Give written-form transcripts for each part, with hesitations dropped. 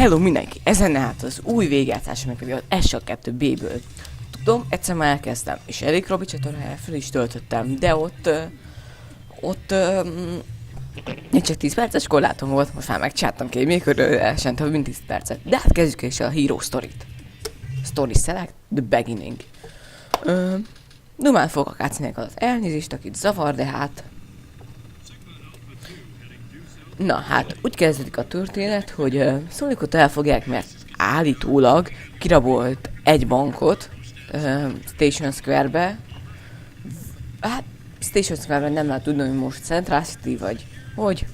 Hello mindenki! Ezen hát az új végjátszás, amikor az S2B-ből. Tudom, egyszer már elkezdtem, és Erik Robi csatornájára fel is töltöttem, de ott csak 10 perces korlátom volt, most már megcsináltam ki, még körülesen több mint 10 percet. De hát kezdjük is a Hero Story-t. Story Select, The Beginning. Normál fogok átszínni az elnézést, akit zavar, de hát... Na hát, úgy kezdődik a történet, hogy Sonicot elfogják, mert állítólag kirabolt egy bankot Station Square-be. Hát, Station Square-ben nem lehet tudni, hogy most Central City vagy hogy.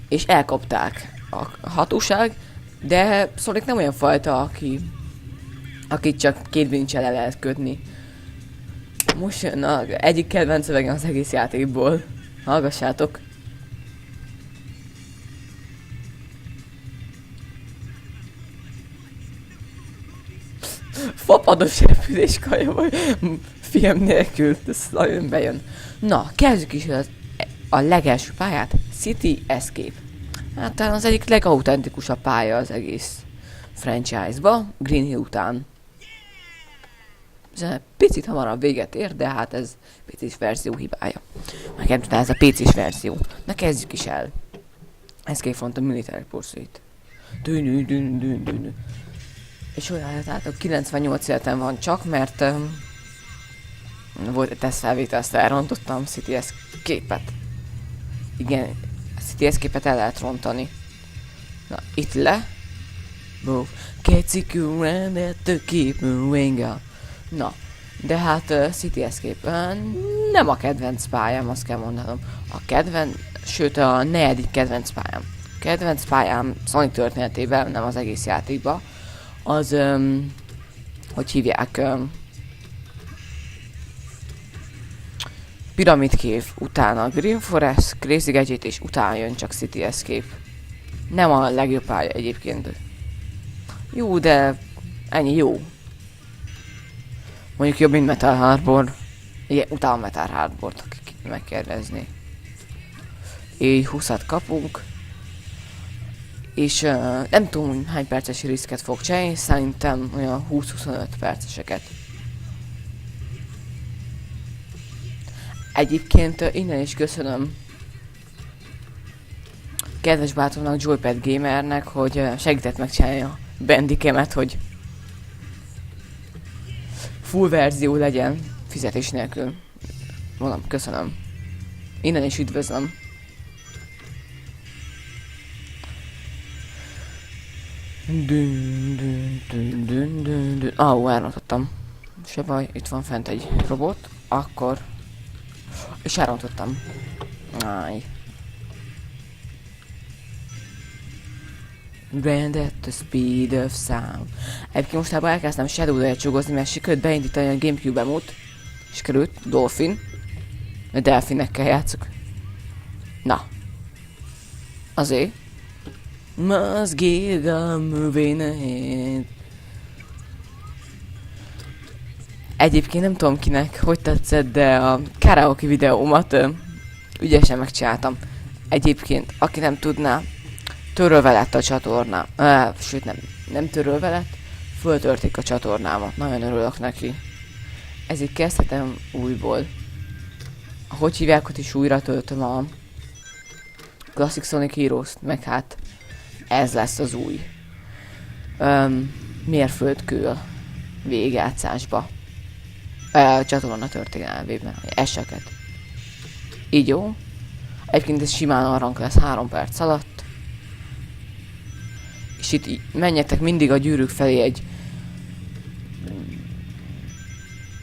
És elkapták a hatóság, de Sonic nem olyan fajta, akit csak két bilincsel le lehet kötni. Most jön egyik kedvenc szövegem az egész játékból. Hallgassátok! Fapados repülés kaja vagy film nélkül, ez nagyon bejön. Na, kezdjük is a legelső pályát, City Escape. Hát talán az egyik legautentikusabb pálya az egész franchise-ba, Green Hill után. Ez picit hamarabb véget ér, de hát ez PC-s verzió hibája. Nekem ez a PC-s verzió. Na kezdjük is el. Escape from the Military Pursuit. És olyan, tehát a 98 életem van csak, mert volt egy tesztfelvétel, azt elrontottam, City Escape-et. Igen, a City Escape-et el lehet rontani. Na, itt le. Move. Can't you around to keep moving on. Na, de hát City Escape nem a kedvenc pályám, azt kell mondanom. Sőt a negyedik kedvenc pályám. Kedvenc pályám Sonic történetében, nem az egész játékban. Az, hogy hívják, Pyramid Cave, utána Green Forest, Crazy Gadget, és utána jön csak City Escape. Nem a legjobb pálya egyébként. Jó, de ennyi jó. Mondjuk jobb, mint Metal Harbor. Igen, utána Metal Harbort megkérdezni. Így 20-at kapunk. És nem tudom, hány perces riszket fog csinálni, szerintem olyan 20-25 perceseket. Egyébként innen is köszönöm kedves bátornak, Joypad Gamernek, hogy segített megcsinálni a Bandicam-et, hogy full verzió legyen, fizetés nélkül. Mondom, köszönöm. Innen is üdvözlöm. Elrontottam. Se baj, itt van fent egy robot. Akkor... És elrontottam. Áj. Brand at the speed of sound. Egyébként mostában elkezdtem Shadow-ra csugozni, mert sikerült beindítani a Gamecube emót. Sikerült, Dolphin. A delfinekkel játszok. Na. Azért. Must get on moving ahead. Egyébként nem tudom kinek, hogy tetszett, de a karaoke videómat ügyesen megcsináltam. Egyébként, aki nem tudná, törölve lett a csatornám. Sőt, nem törölve lett, föltörték a csatornámat. Nagyon örülök neki. Ezért kezdhetem újból. Hogy hívják, hogy is újra töltöm a Classic Sonic Heroes-t, meg hát ez lesz az új mérföldkő a végigjátszásba. Csatorna történelmében, eseket. Így jó. Egyébként ez simán arrank lesz 3 perc alatt. És itt menjetek mindig a gyűrűk felé egy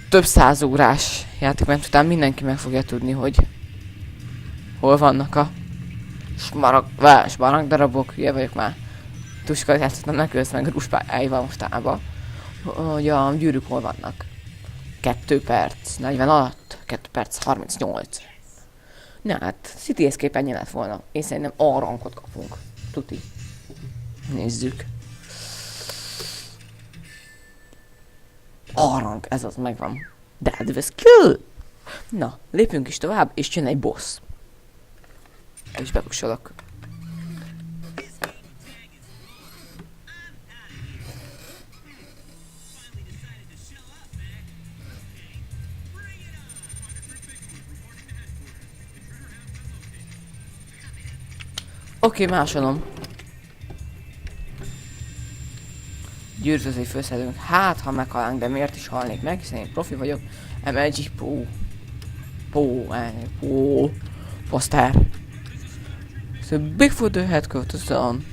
több 100 órás játék, mert utána mindenki meg fogja tudni, hogy hol vannak a smaragd darabok, hülye vagyok már. Tuskal játszottam, ne közsz meg ruspályáival mostában. Hogy a gyűrűk hol vannak. 2 perc 40 alatt, 2 perc 38. Na hát, City Escape ennyi lett volna. Én szerintem A rankot kapunk. Tuti. Nézzük. A rank, ez az megvan. That was cool! Na, lépjünk is tovább, és jön egy boss. El is bekapcsolok. Oké, másolom. Győzőzői főszedünk. Hát, ha meghalnánk, de miért is halnék meg, hiszen én profi vagyok. MLG Pó. Poszter. So Bigfoot the head coat the sun.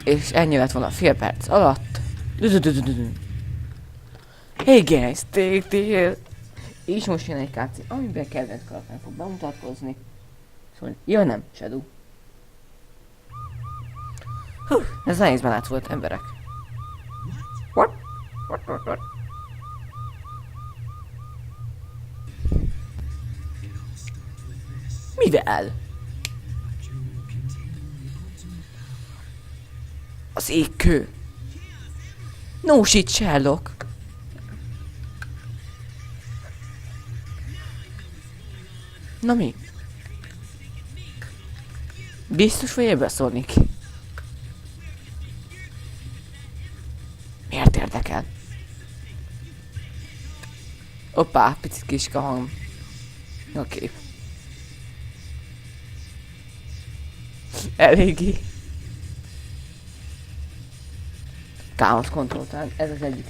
És ennyi lett volna fél perc alatt. Hey guys, take. És most jön egy káci, amiben kedvenc karakter fog bemutatkozni. Szóval, jaj nem, Shadow. Hú, ez nehéz belát volt, emberek. What? Mivel? Az égkő. No shit, Sherlock. Na mi? Biztos vagy ebben szólni ki? Miért érdekel? Hoppá, picit kis a hang. Oké. Eléggé. Chaos Control talán ez az egyik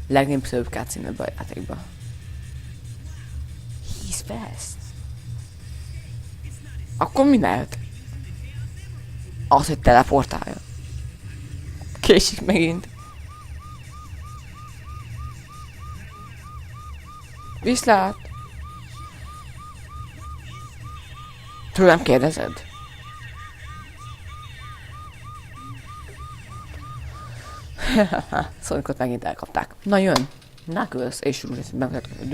legnépszerűbb cutscene ebben a játékban. He's fast. Akkor mi lehet? Az, hogy teleportálja. Késik megint. Viszlát. Tőlem kérdezed? Sonicot megint elkapták. Na jön. Knuckles és Rouge bemutatkozik.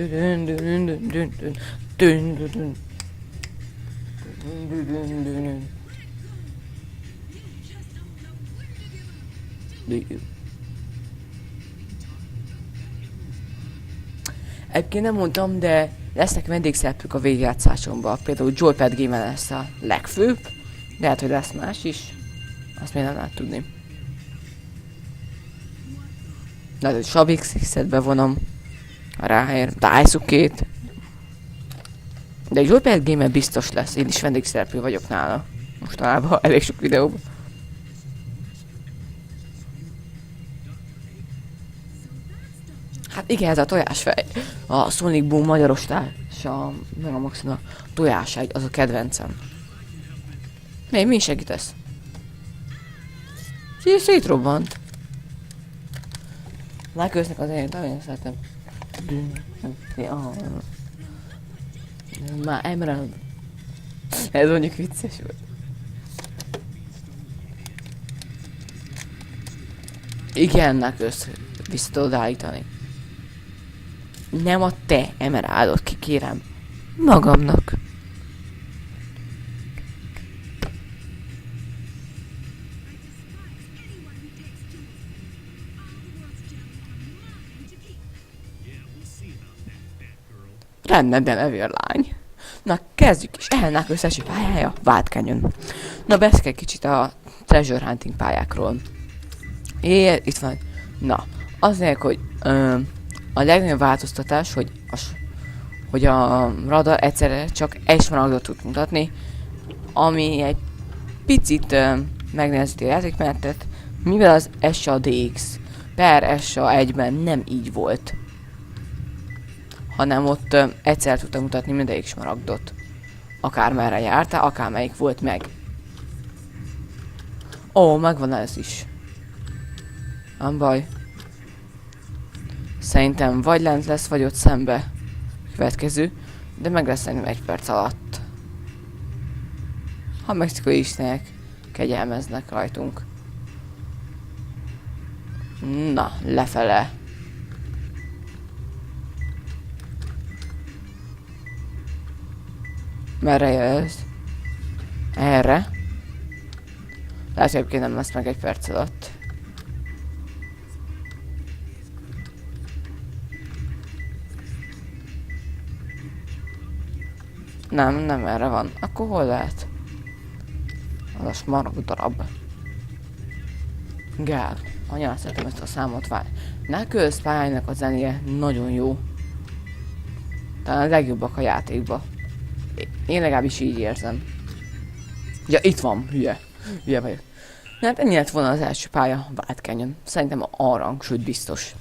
Egyébként nem mondtam, de lesznek vendégszereplők a végigjátszásomban. Például Joel Padgame lesz a legfőbb. Lehet, hogy lesz más is. Azt még nem lehet tudni. Na, de Shabix-et bevonom. Ráér. Daisuke-t. De Joel Padgame biztos lesz. Én is vendégszereplő vagyok nála. Mostanában elég sok videóban. Hát igen, ez a tojásfej. A Sonic Boom magyarostása, meg a Maxina tojáságy, az a kedvencem. Mi segítesz? Szétrobbant. Knuckles-nek az én nagyon szeretem. Már Emerald. Ez mondjuk vicces volt. Igen, Knuckles vissza tudod állítani. Nem a te Emeraldot, kikérem. Magamnak. Rendben, de levérlány. Na, kezdjük is. Ellennek összesi pályája, Wild Canyon. Na, beszélj kicsit a treasure hunting pályákról. Itt van. Na, azért, hogy a legnagyobb változtatás, hogy a radar egyszerre csak egy smaragdot tud mutatni, ami egy picit megnehezíti a játékmenetet, mivel az SADX per SA1-ben nem így volt, hanem ott egyszer tudta mutatni mindegyik smaragdot. Akármerre jártál, akármelyik volt meg. Ó, megvan ez is. Nem baj. Szerintem vagy lent lesz, vagy ott szembe. Következő. De meg lesz szerintem 1 perc alatt. Ha mexikai istenek kegyelmeznek rajtunk. Na, lefele. Merre jössz? Erre. Lehet, hogy egyébként nem lesz meg 1 perc alatt. Nem erre van. Akkor hol lehet? Az a smaragd darab. Gál. Anyám, szeretem ezt a számot, várj. Knuckles pályának a zenéje nagyon jó. Talán a legjobbak a játékba. Én legalábbis így érzem. Ja, itt van, hülye. Hülye vagyok. Hát ennyi lett volna az első pálya, Wild Canyon. Szerintem a rang, sőt biztos.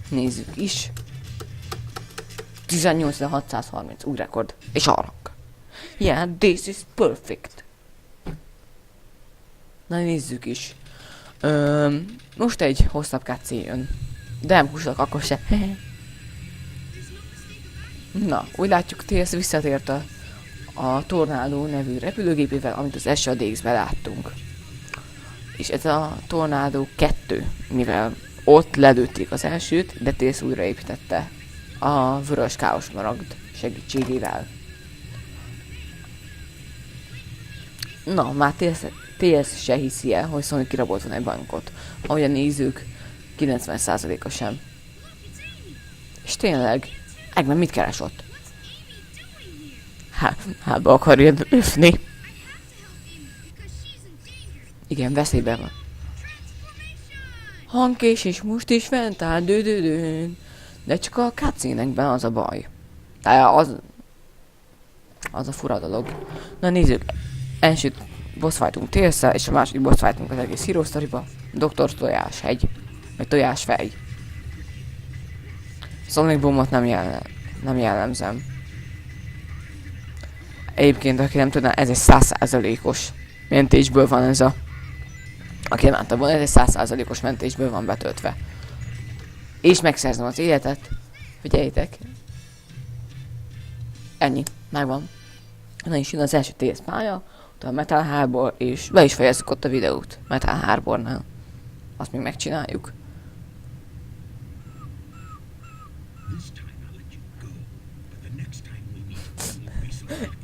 Nézzük is. 18.630, új rekord. És a rang. Yeah, this is perfect. Na nézzük is. Most egy hosszabb cutscene jön. De nem húslak akkor se. Na, úgy látjuk, TS visszatért a Tornado nevű repülőgépével, amit az SADX-ben láttunk. És ez a Tornado 2, mivel ott lelőtték az elsőt, de TS újraépítette a vörös káosz maragd segítségével. Na, már TS se hiszi el, hogy Sonic kirabolt volna egy bankot. Ahogy a nézők 90%-a sem. És tényleg, Eggman mit keres ott? Hát be akarja öfni. Igen, veszélyben van. Hangkés és most is fent áll, dő. De csak a cutscene-ekben az a baj. Tehát az a fura dolog. Na nézzük. Első boss fightunk TS-szel, és a második boss fightunk az egész Hero Story-ba. Dr. Tojáshegy. Vagy Tojásfej. Sonic Boomot nem jellemzem. Egyébként, aki nem tudná, ez egy 100%-os mentésből van ez a... Aki nem látta volna, ez egy 100%-os mentésből van betöltve. És megszerzem az életet. Figyeljétek. Ennyi. Megvan. Na és jön az első TS pálya, a Metal Harbor, és be is fejezzük ott a videót. Metal Harbornál. Azt még megcsináljuk.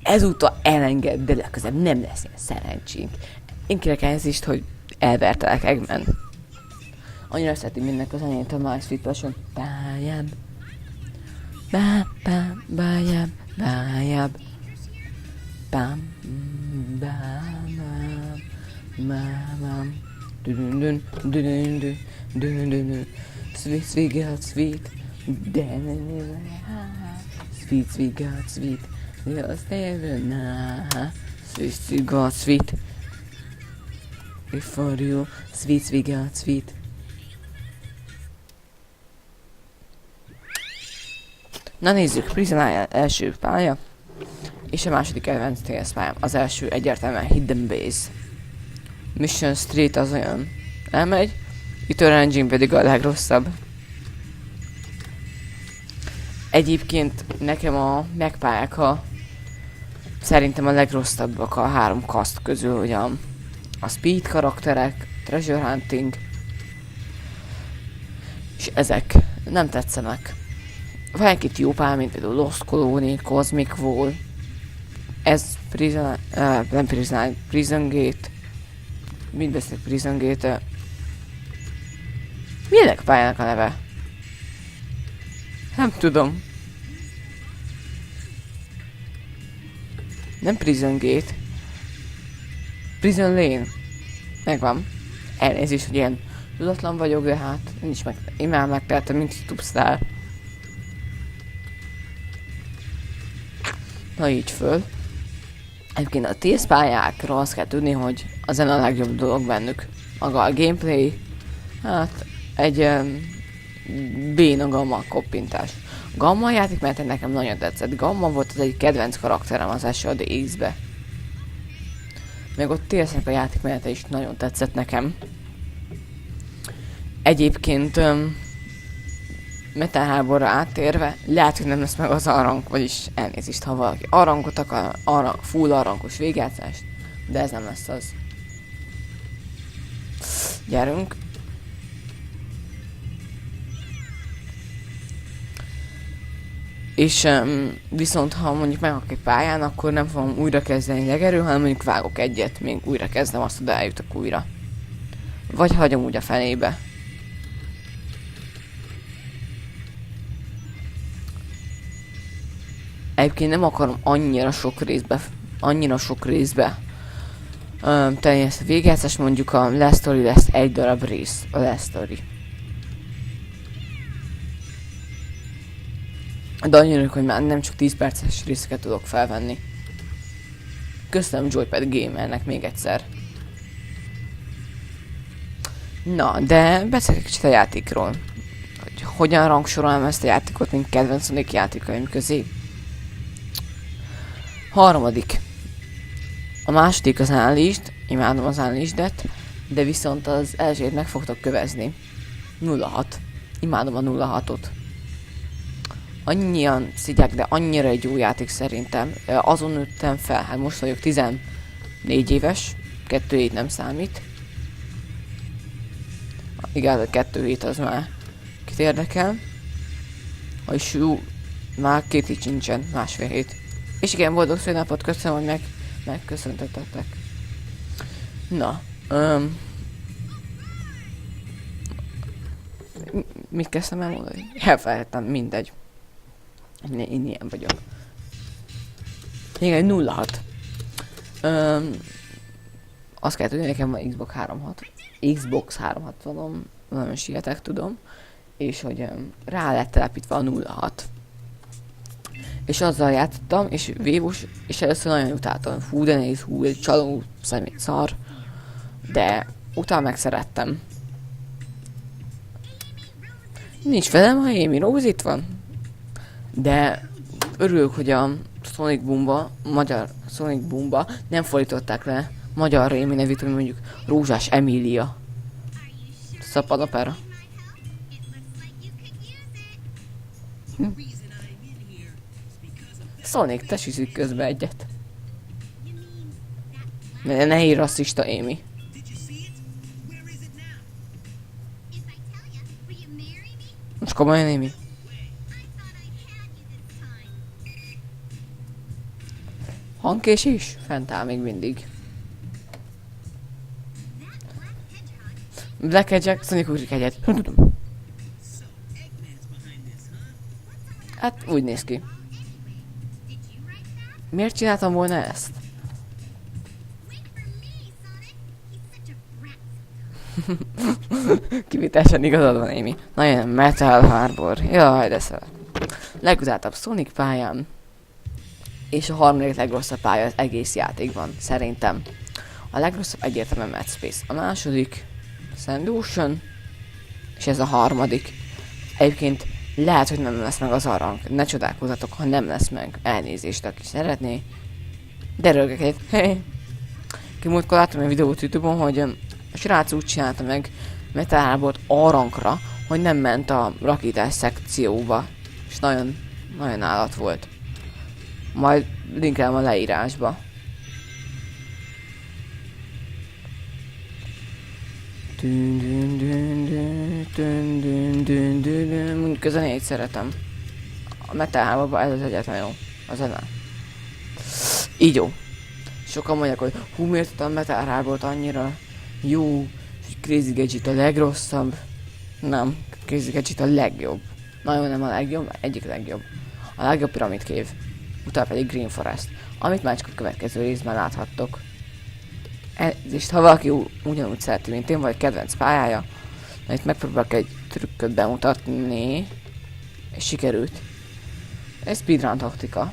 Ezúttal elenged, de legközelebb nem lesz ilyen szerencsénk. Én kérek elnézést, hogy elvertelek Eggman. Annyira szeretném mindenki az enyét a My Sweet Passion. Bájább. Bájább. Bám. Sweet girl, sweet. Sweet girl, sweet. Just never nah. Sweet girl, sweet. For you, sweet girl, sweet. Na nézzük, Prison első pálya. És a második kedvenc TS pályám. Az első egyértelműen Hidden Base. Mission Street az olyan elmegy. Eternal Engine pedig a legrosszabb. Egyébként nekem a megpályák szerintem a legrosszabbak a 3 kaszt közül, ugye a Speed karakterek, Treasure Hunting, és ezek nem tetszenek. Van egy-két jó pálya, mint például Lost Colony, Cosmic Wall, ez Prison Gate, mit beszél Prison Gate? Mi ennek a pályának a neve? Nem tudom. Nem Prison Gate. Prison Lane. Megvan. Elnézést, hogy ilyen tudatlan vagyok, de hát én már megteltem, mint YouTube-sztár. Na így föl. Egyébként a TS pályákról azt kell tudni, hogy a zene a legjobb dolog bennük. Maga a gameplay, hát egy béna Gamma koppintás. Gamma játékmenet nekem nagyon tetszett. Gamma volt az egy kedvenc karakterem az SADX-be. Meg ott TS-nek a játékmenete is nagyon tetszett nekem. Egyébként Metal Harborra áttérve, lehet, hogy nem lesz meg az arang, vagyis elnézést, ha valaki arangot akar, full arangos végjátszást, de ez nem lesz az. Gyerünk. És viszont ha mondjuk megakok egy pályán, akkor nem fogom újra kezdeni legerő, hanem mondjuk vágok egyet, még újra kezdem, azt oda eljutok újra. Vagy hagyom úgy a fenébe. Egyébként nem akarom annyira sok részbe tenni ezt a végjátszást, mondjuk a Last Story lesz egy darab rész, a Last Story. De annyira örülök, hogy már nem csak 10 perces részeket tudok felvenni. Köszönöm Joypad Gamernek még egyszer. Na, de beszéljük kicsit a játékról. Hogy hogyan rangsorolom ezt a játékot, mint kedvenc Sonic játékaim közé. Harmadik. A második az Unleashed, imádom az Unleashed-et, de viszont az elsőt meg fogtok kövezni. 06. Imádom a 06-ot. Annyian szidják, de annyira egy jó játék szerintem. Azon nőttem fel, hát most vagyok 14 éves, 2 hét nem számít. Igen, a 2 hét az már kit érdekel. És jó, már 2 hét sincsen, másfél hét. És igen, boldog szülinapot, köszönöm, hogy megköszöntetek. Na, mit kezdtem el mondani? Elfelejtettem, mindegy. Én ilyen vagyok. Igen, 06. Azt kell tudni, nekem van Xbox 360-om, nagyon sietek, tudom. És hogy rá lett telepítve a 06. És azzal játszottam, és vívus, és először nagyon utáltam. Fú, de néz, hú, egy csaló szemét szar. De utána megszerettem. Nincs velem, ha Amy Rose itt van. De örülök, hogy a Sonic Boomba, magyar Sonic Boomba nem fordították le magyar Amy nevét, hogy mondjuk Rózsás Emília. Szapadapára. Sonic, te süzik közbe egyet. Ne hír rasszista, Amy. Most komolyan, Amy? Hangkésés? Fent áll még mindig. Black Hedgehog, Sonic ugrik egyet. Hát úgy néz ki. Miért csináltam volna ezt? Kivételesen igazad van, Amy. Nagyon Metal Harbor. Jaj, de szar. Legutáltabb Sonic pályán. És a harmadik legrosszabb pálya az egész játékban, szerintem. A legrosszabb egyértelműen Mad Space. A második Sand Ocean. És ez a harmadik. Egyébként lehet, hogy nem lesz meg az arang. Ne csodálkozzatok, ha nem lesz meg. Elnézést, aki szeretné. De rögök egy. Hey. Kimúltkor láttam egy videót YouTube-on, hogy a srác úgy csinálta meg Metal Harbort arrankra, hogy nem ment a rakétás szekcióba. És nagyon állat volt. Majd linkelem a leírásba. Mondjuk a zenét szeretem. A Metal Harborban ez az egyetlen jó. A zene. Így jó. Sokan mondják, hogy hú, miért a Metal Harbort annyira jó, és Crazy Gadget a legrosszabb. Nem, Crazy Gadget a legjobb. Nagyon nem a legjobb, egyik legjobb. A legjobb Pyramid Cave. Utána pedig Green Forest, amit már csak a következő részben láthattok. És ha valaki ugyanúgy szereti, mint én, vagy kedvenc pályája, na itt megpróbálok egy trükköt bemutatni, és sikerült. Ez speedrun taktika.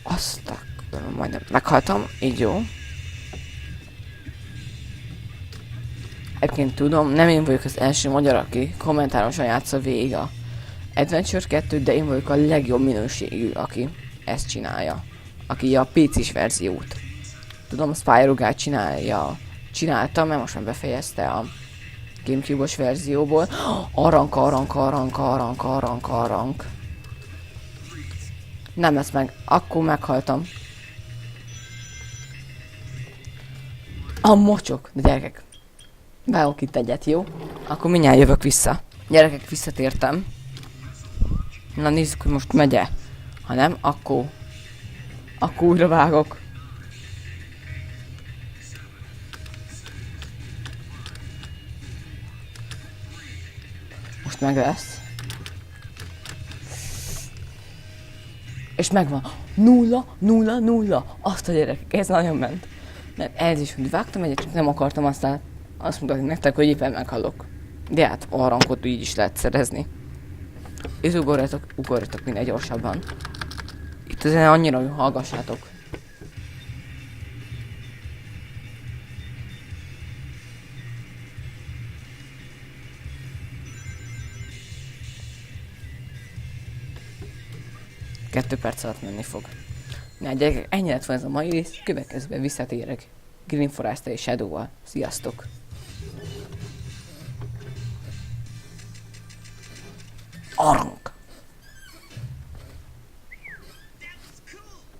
Azt majdnem meghaltam, így jó. Egyébként tudom, nem én vagyok az első magyar, aki kommentárosan játsza végig a Adventure 2, de én vagyok a legjobb minőségű, aki ezt csinálja. Aki a PC-s verziót. Tudom, a Spyro Guy csinálta, mert most már befejezte a Gamecube-os verzióból. Arrank. Nem lesz meg. Akkor meghaltam. A mocsok. De gyerekek. Vágok itt egyet, jó? Akkor mindjárt jövök vissza. Gyerekek, visszatértem. Na nézzük, hogy most megye. Ha nem, akkor újra vágok. Most meg lesz. És megvan. 0. Azt a gyerekek, ez nagyon ment. Mert ez is, hogy vágtam egyet, csak nem akartam aztán azt mutatni nektek, hogy éppen meghalok. De hát a rankot így is lehet szerezni. És ugorjatok minél gyorsabban. Itt azért annyira, hogy hallgassátok. Kettő perc alatt menni fog. Na gyerekek, ennyi lett volna ez a mai rész, következőben visszatérek Green Forest-tel és Shadow-val. Sziasztok! Arr!